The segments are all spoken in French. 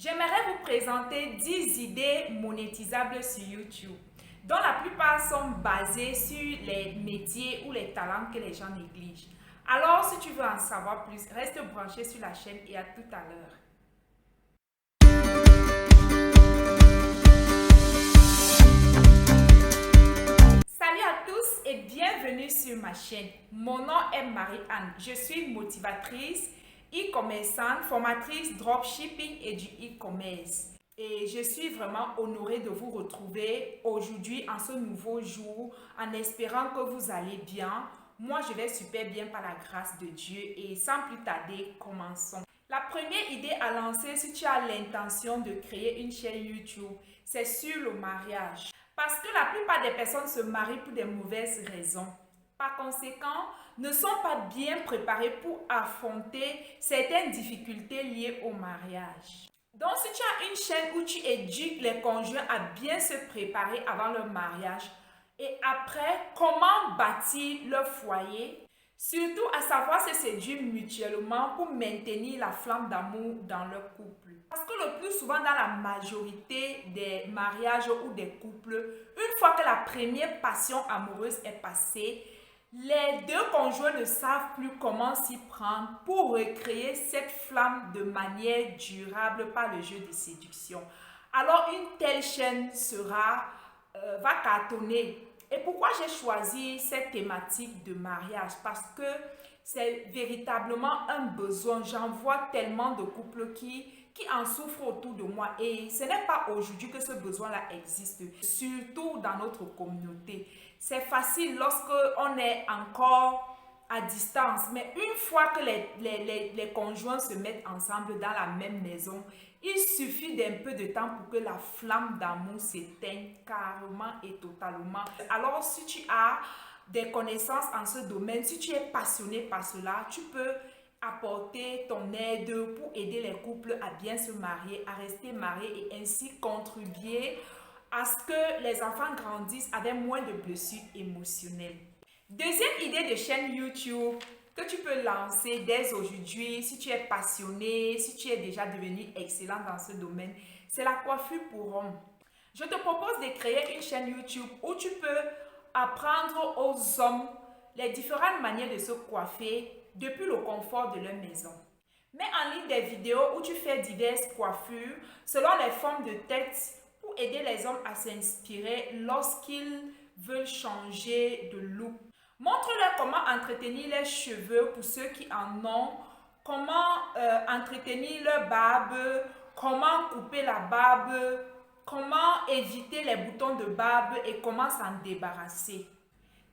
J'aimerais vous présenter 10 idées monétisables sur YouTube, dont la plupart sont basées sur les métiers ou les talents que les gens négligent. Alors, si tu veux en savoir plus, reste branché sur la chaîne et à tout à l'heure. Salut à tous et bienvenue sur ma chaîne. Mon nom est Marie-Anne. Je suis motivatrice, e-commerçante, formatrice dropshipping et du e-commerce. Et je suis vraiment honorée de vous retrouver aujourd'hui en ce nouveau jour en espérant que vous allez bien. Moi, je vais super bien par la grâce de Dieu et sans plus tarder, commençons. La première idée à lancer si tu as l'intention de créer une chaîne YouTube, c'est sur le mariage. Parce que la plupart des personnes se marient pour des mauvaises raisons. Par conséquent, ne sont pas bien préparées pour affronter certaines difficultés liées au mariage. Donc, si tu as une chaîne où tu éduques les conjoints à bien se préparer avant le mariage et après, comment bâtir leur foyer, surtout à savoir se séduire mutuellement pour maintenir la flamme d'amour dans leur couple. Parce que le plus souvent dans la majorité des mariages ou des couples, une fois que la première passion amoureuse est passée, les deux conjoints ne savent plus comment s'y prendre pour recréer cette flamme de manière durable par le jeu de séduction. Alors une telle chaîne va cartonner. Et pourquoi j'ai choisi cette thématique de mariage? Parce que c'est véritablement un besoin. J'en vois tellement de couples qui en souffrent autour de moi. Et ce n'est pas aujourd'hui que ce besoin-là existe, surtout dans notre communauté. C'est facile lorsque on est encore à distance, mais une fois que les conjoints se mettent ensemble dans la même maison, il suffit d'un peu de temps pour que la flamme d'amour s'éteigne carrément et totalement. Alors, si tu as des connaissances en ce domaine, si tu es passionné par cela, tu peux apporter ton aide pour aider les couples à bien se marier, à rester mariés et ainsi contribuer à ce que les enfants grandissent avec moins de blessures émotionnelles. Deuxième idée de chaîne YouTube que tu peux lancer dès aujourd'hui si tu es passionné, si tu es déjà devenu excellent dans ce domaine, c'est la coiffure pour hommes. Je te propose de créer une chaîne YouTube où tu peux apprendre aux hommes les différentes manières de se coiffer depuis le confort de leur maison. Mets en ligne des vidéos où tu fais diverses coiffures selon les formes de tête pour aider les hommes à s'inspirer lorsqu'ils veulent changer de look. Montre-leur comment entretenir les cheveux pour ceux qui en ont, comment entretenir leur barbe, comment couper la barbe, comment éviter les boutons de barbe et comment s'en débarrasser.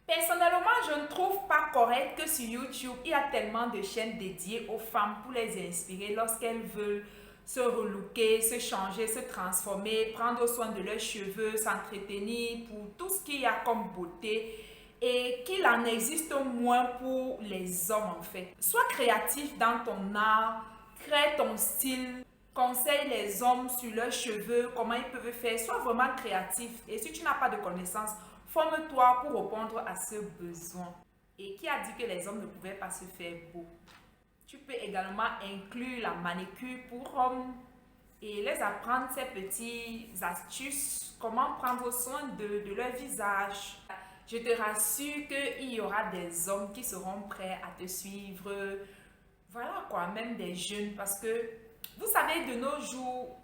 Personnellement, je ne trouve pas correct que sur YouTube, il y a tellement de chaînes dédiées aux femmes pour les inspirer lorsqu'elles veulent se relooker, se changer, se transformer, prendre soin de leurs cheveux, s'entretenir pour tout ce qu'il y a comme beauté et qu'il en existe moins pour les hommes en fait. Sois créatif dans ton art, crée ton style, conseille les hommes sur leurs cheveux, comment ils peuvent faire, sois vraiment créatif et si tu n'as pas de connaissances, forme-toi pour répondre à ce besoin. Et qui a dit que les hommes ne pouvaient pas se faire beaux? Tu peux également inclure la manicure pour hommes et les apprendre ces petites astuces, comment prendre soin de leur visage. Je te rassure qu'il y aura des hommes qui seront prêts à te suivre. Voilà quoi, même des jeunes parce que vous savez de nos jours,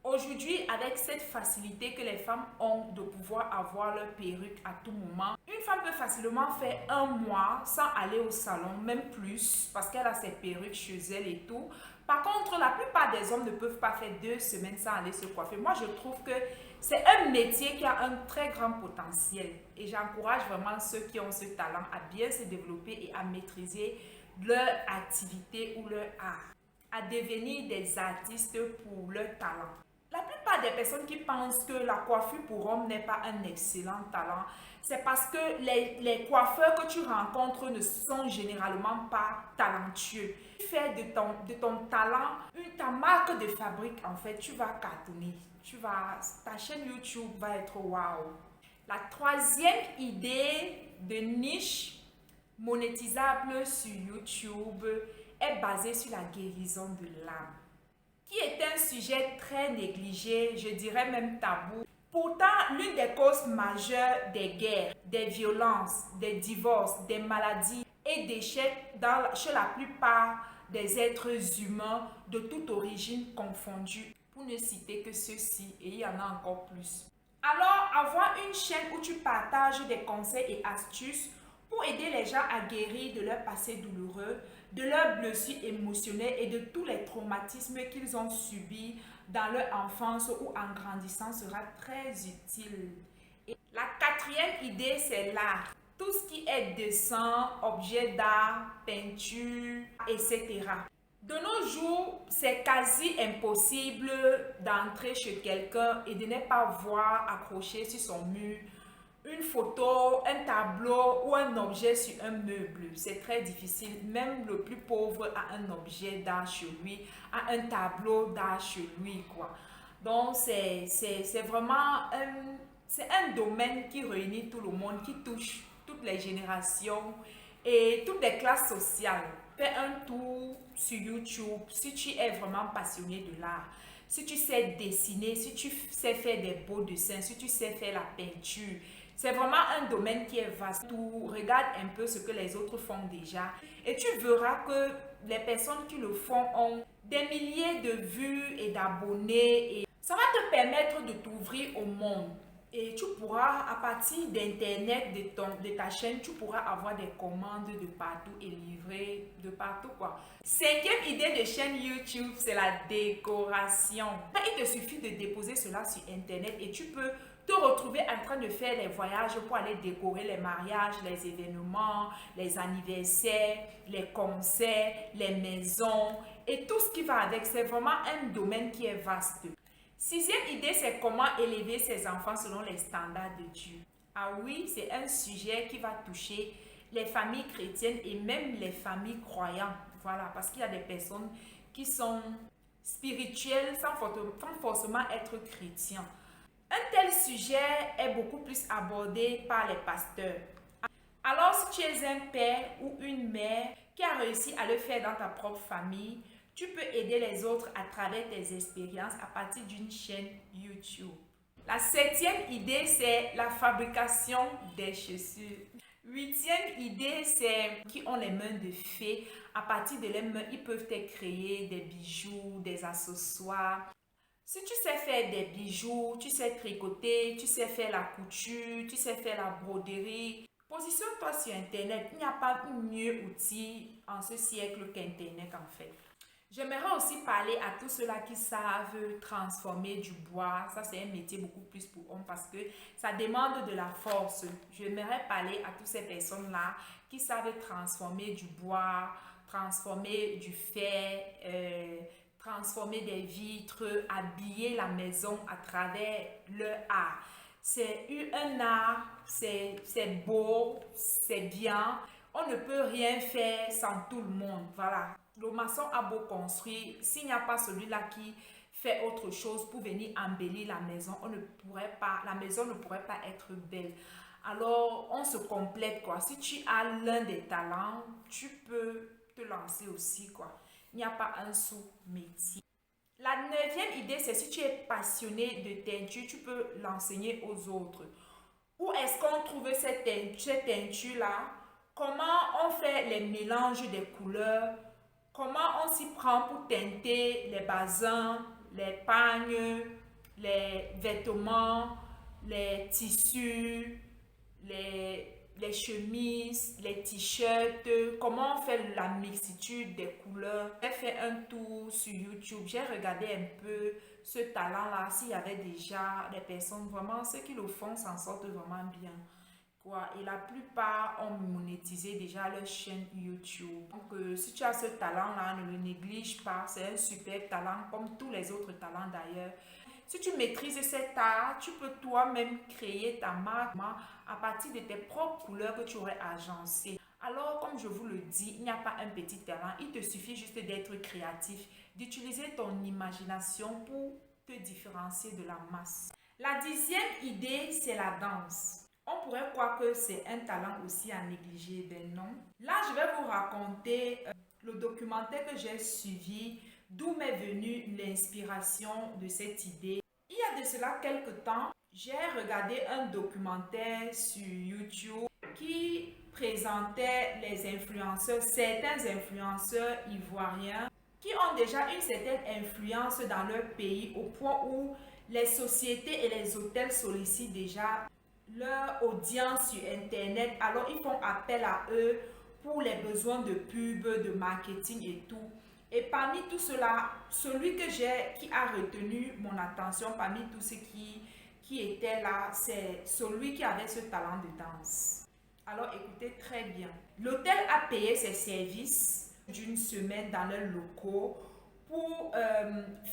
aujourd'hui, avec cette facilité que les femmes ont de pouvoir avoir leur perruque à tout moment, une femme peut facilement faire un mois sans aller au salon, même plus, parce qu'elle a ses perruques chez elle et tout. Par contre, la plupart des hommes ne peuvent pas faire 2 semaines sans aller se coiffer. Moi, je trouve que c'est un métier qui a un très grand potentiel. Et j'encourage vraiment ceux qui ont ce talent à bien se développer et à maîtriser leur activité ou leur art, à devenir des artistes pour leur talent. La plupart des personnes qui pensent que la coiffure pour homme n'est pas un excellent talent, c'est parce que les coiffeurs que tu rencontres ne sont généralement pas talentueux. Fais de ton talent ta marque de fabrique en fait, tu vas cartonner. Ta chaîne YouTube va être waouh. La troisième idée de niche monétisable sur YouTube est basée sur la guérison de l'âme. qui est un sujet très négligé, je dirais même tabou. Pourtant, l'une des causes majeures des guerres, des violences, des divorces, des maladies et d'échecs chez la plupart des êtres humains de toute origine confondue, pour ne citer que ceux-ci, et il y en a encore plus. Alors, avoir une chaîne où tu partages des conseils et astuces pour aider les gens à guérir de leur passé douloureux, de leurs blessures émotionnelles et de tous les traumatismes qu'ils ont subis dans leur enfance ou en grandissant sera très utile. Et la quatrième idée, c'est l'art. Tout ce qui est dessin, objets d'art, peinture, etc. De nos jours, c'est quasi impossible d'entrer chez quelqu'un et de ne pas voir accroché sur son mur une photo, un tableau ou un objet sur un meuble. C'est très difficile. Même le plus pauvre a un objet d'art chez lui, a un tableau d'art chez lui, quoi. Donc, c'est vraiment un domaine qui réunit tout le monde, qui touche toutes les générations et toutes les classes sociales. Fais un tour sur YouTube si tu es vraiment passionné de l'art. Si tu sais dessiner, si tu sais faire des beaux dessins, si tu sais faire la peinture, c'est vraiment un domaine qui est vaste. Tu regardes un peu ce que les autres font déjà et tu verras que les personnes qui le font ont des milliers de vues et d'abonnés et ça va te permettre de t'ouvrir au monde. Et tu pourras, à partir d'Internet, de ta chaîne, tu pourras avoir des commandes de partout et livrer de partout, quoi. Cinquième idée de chaîne YouTube, c'est la décoration. Il te suffit de déposer cela sur Internet et tu peux te retrouver en train de faire les voyages pour aller décorer les mariages, les événements, les anniversaires, les concerts, les maisons et tout ce qui va avec. C'est vraiment un domaine qui est vaste. Sixième idée, c'est comment élever ses enfants selon les standards de Dieu. Ah oui, c'est un sujet qui va toucher les familles chrétiennes et même les familles croyantes. Voilà, parce qu'il y a des personnes qui sont spirituelles sans forcément être chrétiens. Un tel sujet est beaucoup plus abordé par les pasteurs. Alors, si tu es un père ou une mère qui a réussi à le faire dans ta propre famille, tu peux aider les autres à travers tes expériences à partir d'une chaîne YouTube. La septième idée, c'est la fabrication des chaussures. Huitième idée, c'est qui ont les mains de fées. À partir de leurs mains, ils peuvent te créer des bijoux, des accessoires. Si tu sais faire des bijoux, tu sais tricoter, tu sais faire la couture, tu sais faire la broderie, positionne-toi sur Internet. Il n'y a pas un mieux outil en ce siècle qu'Internet en fait. J'aimerais aussi parler à tous ceux-là qui savent transformer du bois. Ça, c'est un métier beaucoup plus pour hommes parce que ça demande de la force. J'aimerais parler à toutes ces personnes-là qui savent transformer du bois, transformer du fer, transformer des vitres, habiller la maison à travers leur art. C'est un art, c'est beau, c'est bien. On ne peut rien faire sans tout le monde. Voilà. Le maçon a beau construire, s'il n'y a pas celui-là qui fait autre chose pour venir embellir la maison, la maison ne pourrait pas être belle. Alors, on se complète, quoi. Si tu as l'un des talents, tu peux te lancer aussi, quoi. Il n'y a pas un sous-métier. La neuvième idée, c'est si tu es passionné de teinture, tu peux l'enseigner aux autres. Où est-ce qu'on trouve cette teinture-là? Comment on fait les mélanges des couleurs? Comment on s'y prend pour teinter les basins, les pagnes, les vêtements, les tissus, les chemises, les t-shirts, comment on fait la mixture des couleurs. J'ai fait un tour sur YouTube, j'ai regardé un peu ce talent-là, s'il y avait déjà des personnes, vraiment, ceux qui le font s'en sortent vraiment bien. Quoi. Et la plupart ont monétisé déjà leur chaîne YouTube. Donc, si tu as ce talent-là, ne le néglige pas, c'est un super talent, comme tous les autres talents d'ailleurs. Si tu maîtrises cet art, tu peux toi-même créer ta marque à partir de tes propres couleurs que tu aurais agencées. Alors, comme je vous le dis, il n'y a pas un petit talent. Il te suffit juste d'être créatif, d'utiliser ton imagination pour te différencier de la masse. La dixième idée, c'est la danse. On pourrait croire que c'est un talent aussi à négliger, ben non. Là, je vais vous raconter le documentaire que j'ai suivi D'où m'est venue l'inspiration de cette idée. Il y a de cela quelques temps, j'ai regardé un documentaire sur YouTube qui présentait les influenceurs, certains influenceurs ivoiriens qui ont déjà une certaine influence dans leur pays au point où les sociétés et les hôtels sollicitent déjà leur audience sur Internet. Alors, ils font appel à eux pour les besoins de pub, de marketing et tout. Et parmi tout cela, celui qui a retenu mon attention parmi tous ceux qui étaient là, c'est celui qui avait ce talent de danse. Alors, écoutez très bien. L'hôtel a payé ses services d'une semaine dans leurs locaux pour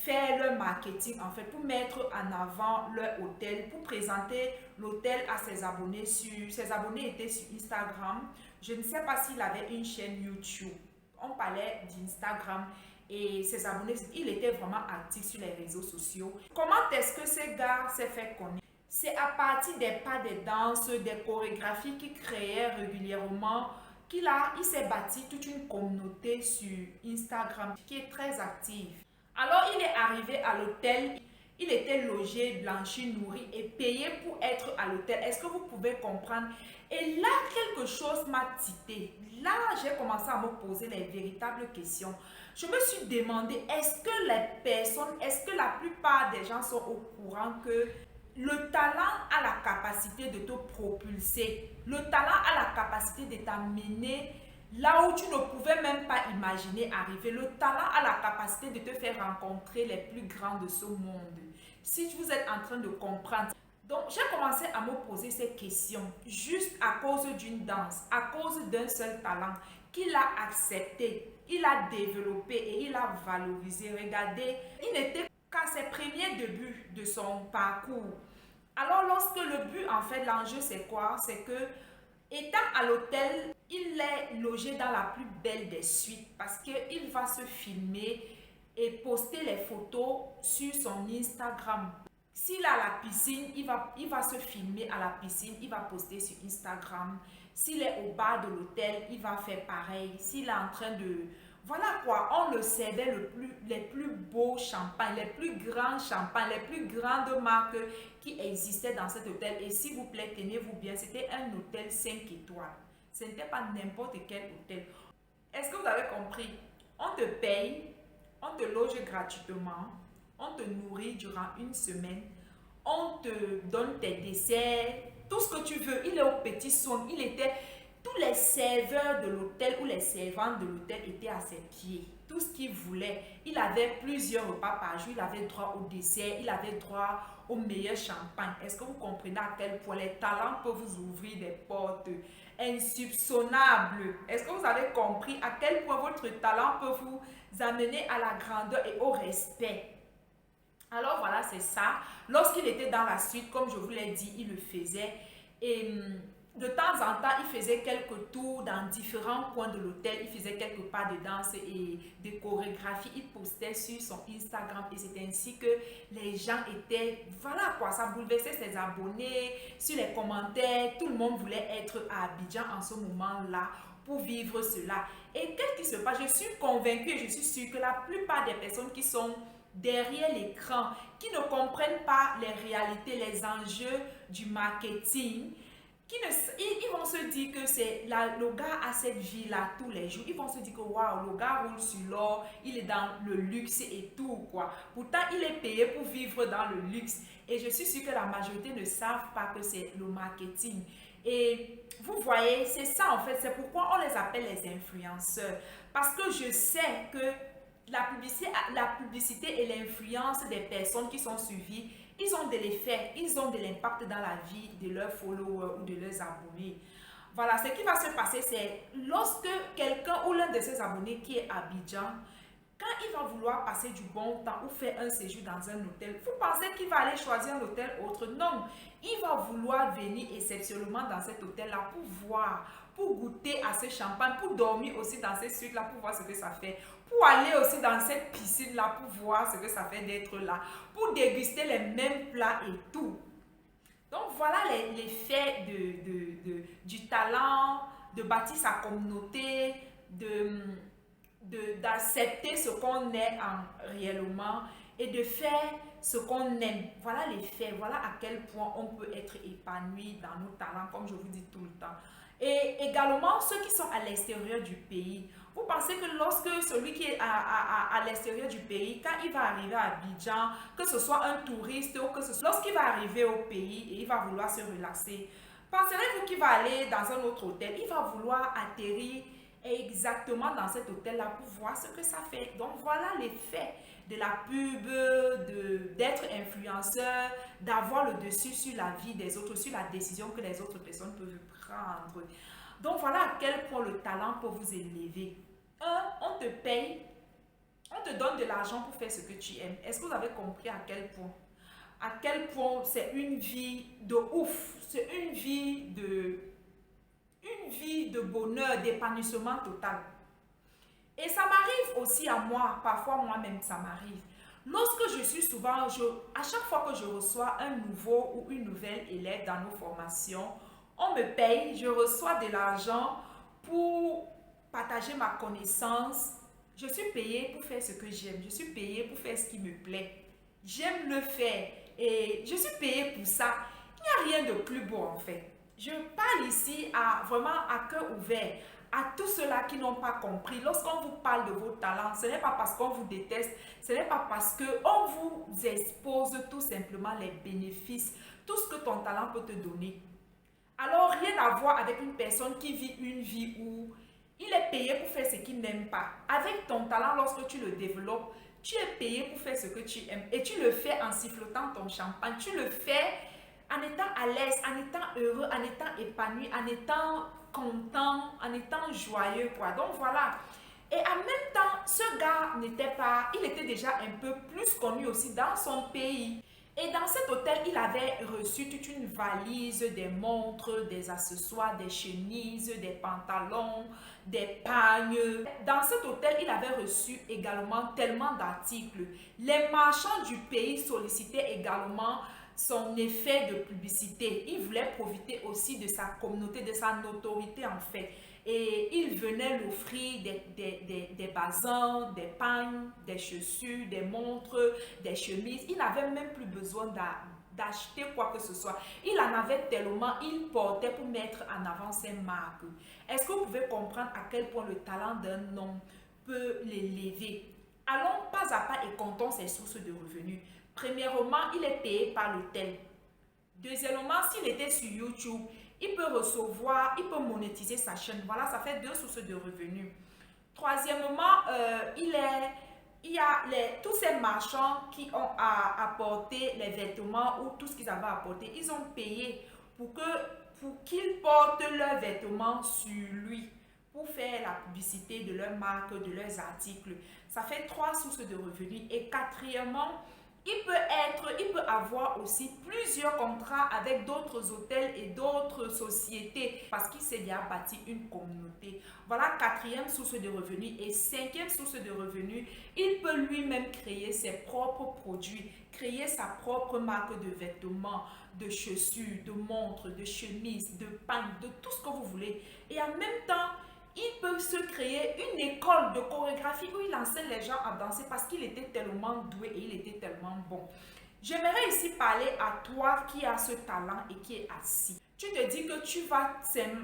faire leur marketing, en fait, pour mettre en avant leur hôtel, pour présenter l'hôtel à ses abonnés. Ses abonnés étaient sur Instagram. Je ne sais pas s'il avait une chaîne YouTube. On parlait d'Instagram et ses abonnés, il était vraiment actif sur les réseaux sociaux. Comment est-ce que ce gars s'est fait connaître? C'est à partir des pas de danse, des chorégraphies qu'il créait régulièrement il s'est bâti toute une communauté sur Instagram qui est très active. Alors il est arrivé à l'hôtel, il était logé, blanchi, nourri et payé pour être à l'hôtel. Est-ce que vous pouvez comprendre? Et là, quelque chose m'a titillé. Là, j'ai commencé à me poser les véritables questions. Je me suis demandé, est-ce que la plupart des gens sont au courant que le talent a la capacité de te propulser. Le talent a la capacité de t'amener là où tu ne pouvais même pas imaginer arriver. Le talent a la capacité de te faire rencontrer les plus grands de ce monde. Si vous êtes en train de comprendre. Donc, j'ai commencé à me poser ces questions juste à cause d'une danse, à cause d'un seul talent qu'il a accepté, il a développé et il a valorisé. Regardez, il n'était qu'à ses premiers débuts de son parcours. Alors, lorsque le but, en fait, l'enjeu, c'est quoi? C'est que, étant à l'hôtel, il est logé dans la plus belle des suites parce qu'il va se filmer et poster les photos sur son Instagram. S'il a la piscine, il va se filmer à la piscine, il va poster sur Instagram. S'il est au bar de l'hôtel, il va faire pareil. S'il est en train de... Voilà quoi, on le servait les plus beaux champagnes, les plus grands champagnes, les plus grandes marques qui existaient dans cet hôtel. Et s'il vous plaît, tenez-vous bien, c'était un hôtel 5 étoiles. Ce n'était pas n'importe quel hôtel. Est-ce que vous avez compris? On te paye, on te loge gratuitement, on te nourrit durant une semaine, on te donne tes desserts, tout ce que tu veux. Il est au petit soin, tous les serveurs de l'hôtel ou les servantes de l'hôtel étaient à ses pieds. Tout ce qu'il voulait. Il avait plusieurs repas par jour. Il avait droit au dessert. Il avait droit au meilleur champagne. Est-ce que vous comprenez à quel point les talents peuvent vous ouvrir des portes insoupçonnables? Est-ce que vous avez compris à quel point votre talent peut vous amener à la grandeur et au respect? Alors voilà, c'est ça. Lorsqu'il était dans la suite, comme je vous l'ai dit, il le faisait. Et de temps en temps, il faisait quelques tours dans différents coins de l'hôtel. Il faisait quelques pas de danse et de chorégraphie. Il postait sur son Instagram et c'est ainsi que les gens étaient... Voilà quoi, ça bouleversait ses abonnés. Sur les commentaires, tout le monde voulait être à Abidjan en ce moment-là pour vivre cela. Et qu'est-ce qui se passe? Je suis convaincue et je suis sûre que la plupart des personnes qui sont derrière l'écran, qui ne comprennent pas les réalités, les enjeux du marketing, ils vont se dire que le gars a cette vie-là tous les jours. Ils vont se dire que waouh, le gars roule sur l'or, il est dans le luxe et tout quoi. Pourtant, il est payé pour vivre dans le luxe. Et je suis sûre que la majorité ne savent pas que c'est le marketing. Et vous voyez, c'est ça en fait, c'est pourquoi on les appelle les influenceurs. Parce que je sais que la publicité et l'influence des personnes qui sont suivies, ils ont de l'effet, ils ont de l'impact dans la vie de leurs followers ou de leurs abonnés. Voilà, ce qui va se passer, c'est lorsque quelqu'un ou l'un de ses abonnés qui est à Abidjan, quand il va vouloir passer du bon temps ou faire un séjour dans un hôtel, vous pensez qu'il va aller choisir un hôtel autre? Non, il va vouloir venir exceptionnellement dans cet hôtel-là pour voir, pour goûter à ce champagne, pour dormir aussi dans ces suites-là, pour voir ce que ça fait, pour aller aussi dans cette piscine-là, pour voir ce que ça fait d'être là, pour déguster les mêmes plats et tout. Donc voilà l'effet du talent, de bâtir sa communauté, d'accepter ce qu'on est réellement et de faire ce qu'on aime. Voilà les faits, voilà à quel point on peut être épanoui dans nos talents, comme je vous dis tout le temps. Et également, ceux qui sont à l'extérieur du pays. Vous pensez que lorsque celui qui est à l'extérieur du pays, quand il va arriver à Abidjan, que ce soit un touriste ou que ce soit... Lorsqu'il va arriver au pays et il va vouloir se relaxer, penserez-vous qu'il va aller dans un autre hôtel? Il va vouloir atterrir exactement dans cet hôtel-là pour voir ce que ça fait. Donc voilà l'effet de la pub, d'être influenceur, d'avoir le dessus sur la vie des autres, sur la décision que les autres personnes peuvent prendre. Donc voilà à quel point le talent peut vous élever. On te paye, on te donne de l'argent pour faire ce que tu aimes. Est-ce que vous avez compris à quel point? À quel point c'est une vie de ouf, c'est une vie de bonheur, d'épanouissement total. Et ça m'arrive aussi à moi, parfois moi-même ça m'arrive. Lorsque je suis souvent, à chaque fois que je reçois un nouveau ou une nouvelle élève dans nos formations, on me paye, je reçois de l'argent pour partager ma connaissance. Je suis payée pour faire ce que j'aime, je suis payée pour faire ce qui me plaît. J'aime le faire et je suis payée pour ça. Il n'y a rien de plus beau en fait. Je parle ici vraiment à cœur ouvert à tous ceux-là qui n'ont pas compris. Lorsqu'on vous parle de vos talents, ce n'est pas parce qu'on vous déteste, ce n'est pas parce qu'on vous expose tout simplement les bénéfices, tout ce que ton talent peut te donner. Alors, rien à voir avec une personne qui vit une vie où il est payé pour faire ce qu'il n'aime pas. Avec ton talent, lorsque tu le développes, tu es payé pour faire ce que tu aimes. Et tu le fais en sifflotant ton champagne. Tu le fais en étant à l'aise, en étant heureux, en étant épanoui, en étant content, en étant joyeux, quoi. Donc voilà. Et en même temps, ce gars il était déjà un peu plus connu aussi dans son pays. Et dans cet hôtel, il avait reçu toute une valise, des montres, des accessoires, des chemises, des pantalons, des pagnes. Dans cet hôtel, il avait reçu également tellement d'articles. Les marchands du pays sollicitaient également son effet de publicité. Il voulait profiter aussi de sa communauté, de sa notoriété en fait. Et il venait l'offrir des basins, des pagnes, des chaussures, des montres, des chemises. Il n'avait même plus besoin d'acheter quoi que ce soit. Il en avait tellement, il portait pour mettre en avant ses marques. Est-ce que vous pouvez comprendre à quel point le talent d'un homme peut l'élever? Allons pas à pas et comptons ses sources de revenus. Premièrement, il est payé par l'hôtel. Deuxièmement, s'il était sur YouTube, il peut recevoir, il peut monétiser sa chaîne. Voilà, ça fait 2 sources de revenus. Troisièmement, il y a tous ces marchands qui ont apporté les vêtements ou tout ce qu'ils avaient apporté. Ils ont payé pour qu'ils portent leurs vêtements sur lui, pour faire la publicité de leurs marques, de leurs articles. Ça fait 3 sources de revenus. Et quatrièmement, il peut avoir aussi plusieurs contrats avec d'autres hôtels et d'autres sociétés parce qu'il s'est déjà bâti une communauté. Voilà, 4e source de revenus. Et 5e source de revenus, il peut lui-même créer ses propres produits, créer sa propre marque de vêtements, de chaussures, de montres, de chemises, de pagnes, de tout ce que vous voulez. Et en même temps, il peut se créer une école de chorégraphie où il enseigne les gens à danser parce qu'il était tellement doué et il était tellement bon. J'aimerais ici parler à toi qui as ce talent et qui est assis. Tu te dis que tu vas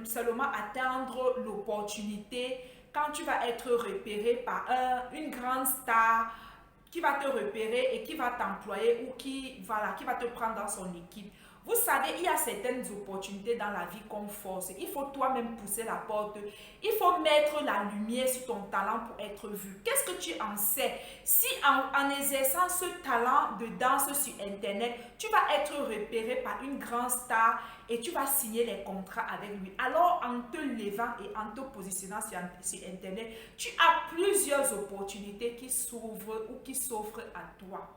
seulement atteindre l'opportunité quand tu vas être repéré par une grande star qui va te repérer et qui va t'employer ou qui va te prendre dans son équipe. Vous savez, il y a certaines opportunités dans la vie qu'on force. Il faut toi-même pousser la porte. Il faut mettre la lumière sur ton talent pour être vu. Qu'est-ce que tu en sais? Si en exerçant ce talent de danse sur Internet, tu vas être repéré par une grande star et tu vas signer les contrats avec lui. Alors, en te levant et en te positionnant sur Internet, tu as plusieurs opportunités qui s'ouvrent ou qui s'offrent à toi.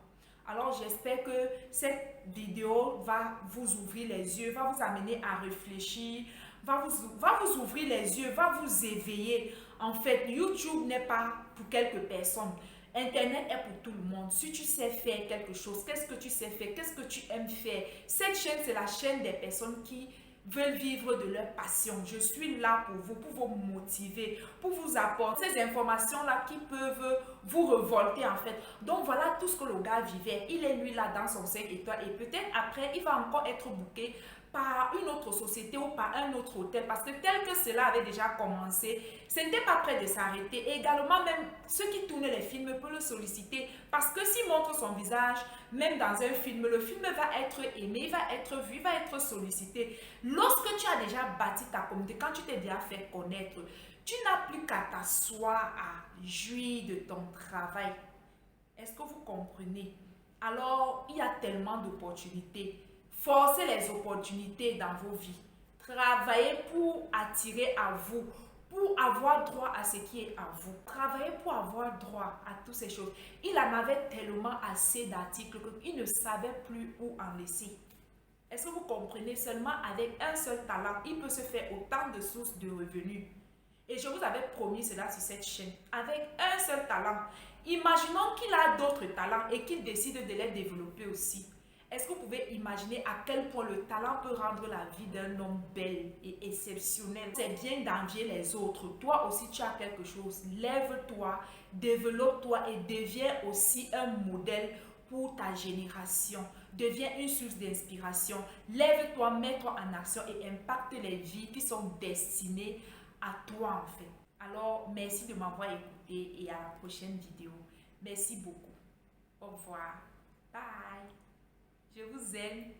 Alors, j'espère que cette vidéo va vous ouvrir les yeux, va vous amener à réfléchir, va vous ouvrir les yeux, va vous éveiller. En fait, YouTube n'est pas pour quelques personnes. Internet est pour tout le monde. Si tu sais faire quelque chose, qu'est-ce que tu sais faire? Qu'est-ce que tu aimes faire? Cette chaîne, c'est la chaîne des personnes qui veulent vivre de leur passion. Je suis là pour vous motiver, pour vous apporter ces informations-là qui peuvent vous révolter en fait. Donc voilà tout ce que le gars vivait. Il est lui là dans son 5 étoiles et peut-être après, il va encore être booké par une autre société ou par un autre hôtel parce que tel que cela avait déjà commencé, ce n'était pas prêt de s'arrêter. Et également, même ceux qui tournent les films peuvent le solliciter parce que s'il montre son visage, même dans un film, le film va être aimé, il va être vu, il va être sollicité. Lorsque tu as déjà bâti ta communauté, quand tu t'es déjà fait connaître, tu n'as plus qu'à t'asseoir à jouir de ton travail. Est-ce que vous comprenez? Alors, il y a tellement d'opportunités. Forcez les opportunités dans vos vies. Travaillez pour attirer à vous, pour avoir droit à ce qui est à vous. Travaillez pour avoir droit à toutes ces choses. Il en avait tellement assez d'articles qu'il ne savait plus où en laisser. Est-ce que vous comprenez? Seulement avec un seul talent, il peut se faire autant de sources de revenus. Et je vous avais promis cela sur cette chaîne. Avec un seul talent. Imaginons qu'il a d'autres talents et qu'il décide de les développer aussi. Est-ce que vous pouvez imaginer à quel point le talent peut rendre la vie d'un homme belle et exceptionnelle? C'est bien d'envier les autres. Toi aussi, tu as quelque chose. Lève-toi, développe-toi et deviens aussi un modèle pour ta génération. Deviens une source d'inspiration. Lève-toi, mets-toi en action et impacte les vies qui sont destinées à toi en fait. Alors, merci de m'avoir écouté et à la prochaine vidéo. Merci beaucoup. Au revoir. Bye. Je vous aime.